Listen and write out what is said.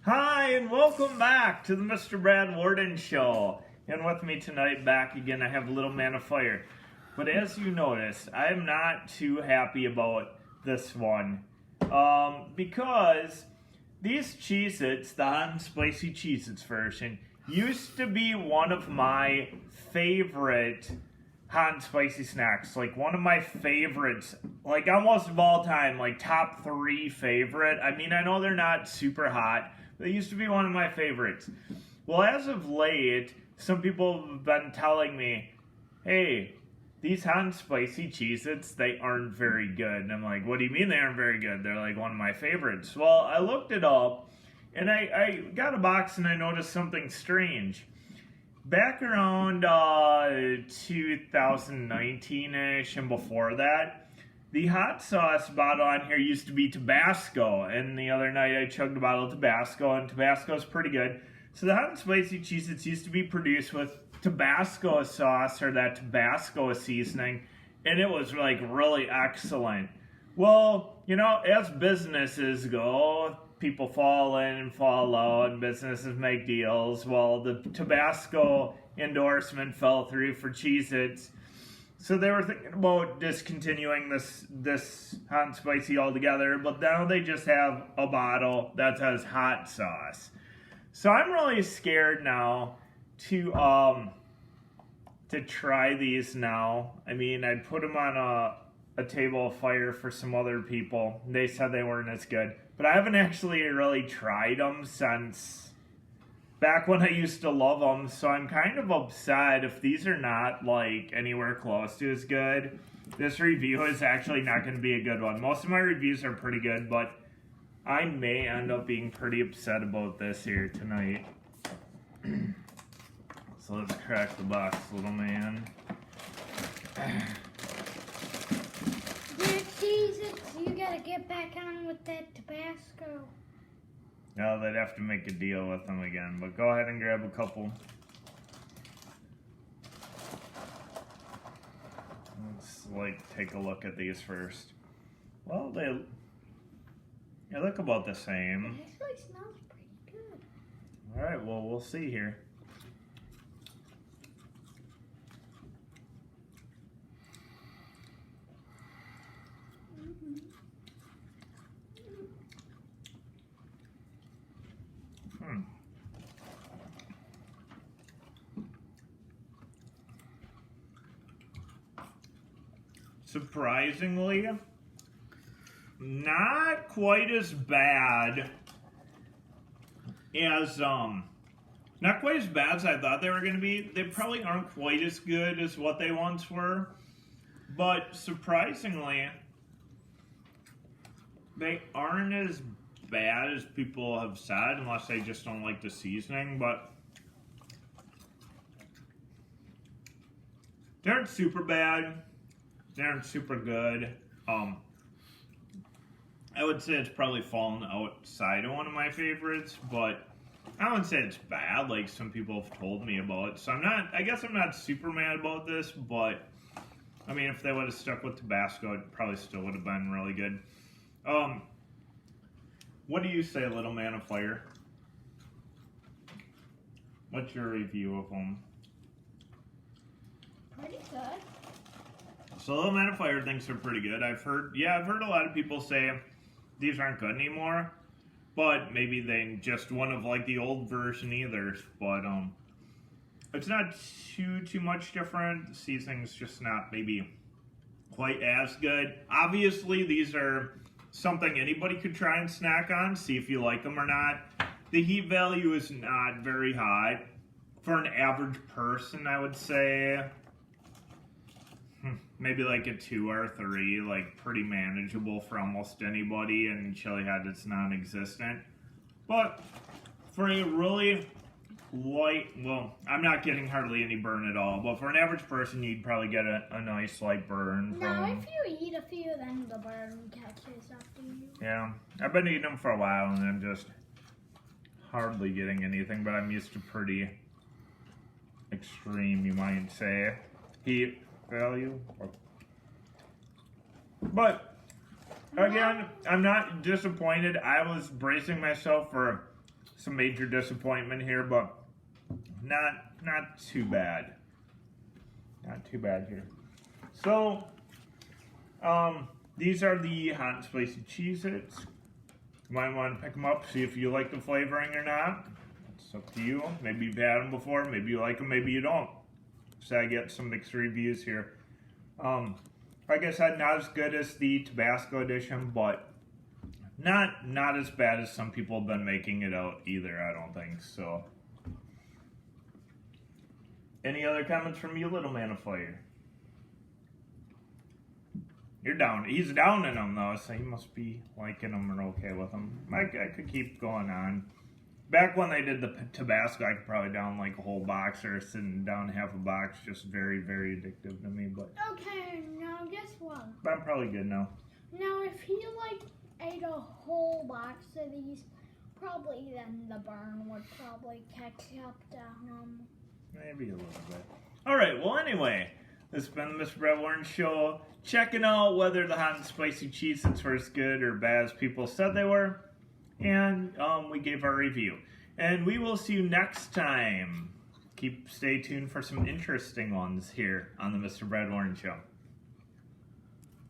Hi, and welcome back to the Mr. Brad Worden Show. And with me tonight, back again, I have Little Man of Fire. But as you notice, I am not too happy about this one. Because these Cheez-Its, the Hot and Spicy Cheez-Its version, used to be one of my favorite hot and spicy snacks. Like, one of my favorites, like, almost of all time, like, top 3 favorite. I mean, I know they're not super hot. They used to be one of my favorites. Well, as of late, some people have been telling me, hey, these hot and spicy Cheez-Its, they aren't very good. And I'm like, what do you mean they aren't very good? They're like one of my favorites. Well, I looked it up, and I got a box and I noticed something strange. Back around 2019-ish and before that, the hot sauce bottle on here used to be Tabasco, and the other night I chugged a bottle of Tabasco, and Tabasco's pretty good. So the hot and spicy Cheez-Its used to be produced with Tabasco sauce, or that Tabasco seasoning, and it was like really excellent. Well, you know, as businesses go, people fall in and fall out, and businesses make deals. Well, the Tabasco endorsement fell through for Cheez-Its. So they were thinking about discontinuing this hot and spicy altogether, but now they just have a bottle that says hot sauce. So I'm really scared now to try these now. I mean, I put them on a table of fire for some other people. They said they weren't as good, but I haven't actually really tried them since back when I used to love them, so I'm kind of upset if these are not, like, anywhere close to as good. This review is actually not going to be a good one. Most of my reviews are pretty good, but I may end up being pretty upset about this here tonight. So let's crack the box, little man. Dear Cheez-Its, you gotta get back on with that Tabasco. No, they'd have to make a deal with them again, but go ahead and grab a couple. Let's, take a look at these first. Well, they look about the same. It actually smells pretty good. Alright, well, we'll see here. Surprisingly, not quite as bad as not quite as bad as I thought they were going to be. They probably aren't quite as good as what they once were, but surprisingly, they aren't as bad as people have said, unless they just don't like the seasoning. But they aren't super bad. They aren't super good. I would say it's probably fallen outside of one of my favorites, but I wouldn't say it's bad like some people have told me about. So I guess I'm not super mad about this, but I mean, if they would have stuck with Tabasco, it probably still would have been really good. What do you say, Little Man of Fire? What's your review of them? Pretty good. So Little Man of Fire thinks they're pretty good. I've heard a lot of people say these aren't good anymore, but maybe they just one of like the old version either. But it's not too much different. The seasoning's just not maybe quite as good. Obviously, these are something anybody could try and snack on, see if you like them or not. The heat value is not very high for an average person, I would say. Maybe like a 2 or 3, like pretty manageable for almost anybody, and chili hot it's non-existent. But for a really light, well, I'm not getting hardly any burn at all, but for an average person, you'd probably get a nice light burn. Now, if you eat a few, then the burn catches up to you. Yeah, I've been eating them for a while, and I'm just hardly getting anything, but I'm used to pretty extreme, you might say, heat value. But again, I'm not disappointed. I was bracing myself for some major disappointment here, but not too bad. Not too bad here. So, these are the Hot and Spicy Cheez-Its. You might want to pick them up, see if you like the flavoring or not. It's up to you. Maybe you've had them before, maybe you like them, maybe you don't. So I get some mixed reviews here. Like I said, not as good as the Tabasco edition, but not as bad as some people have been making it out either, I don't think. So, any other comments from you, little man of fire? You're down. He's down in them though, so he must be liking them and okay with them. I could keep going on. Back when they did the Tabasco, I could probably down like a whole box, or sitting down half a box. Just very, very addictive to me. But okay, now guess what? But I'm probably good now. Now, if he like ate a whole box of these, probably then the burn would probably catch up to him. Maybe a little bit. All right. Well, anyway, this has been the Mr. Brett Warren Show. Checking out whether the Hot and Spicy Cheez-Its were as good or bad as people said they were. And we gave our review. And we will see you next time. Stay tuned for some interesting ones here on the Mr. Brett Warren Show.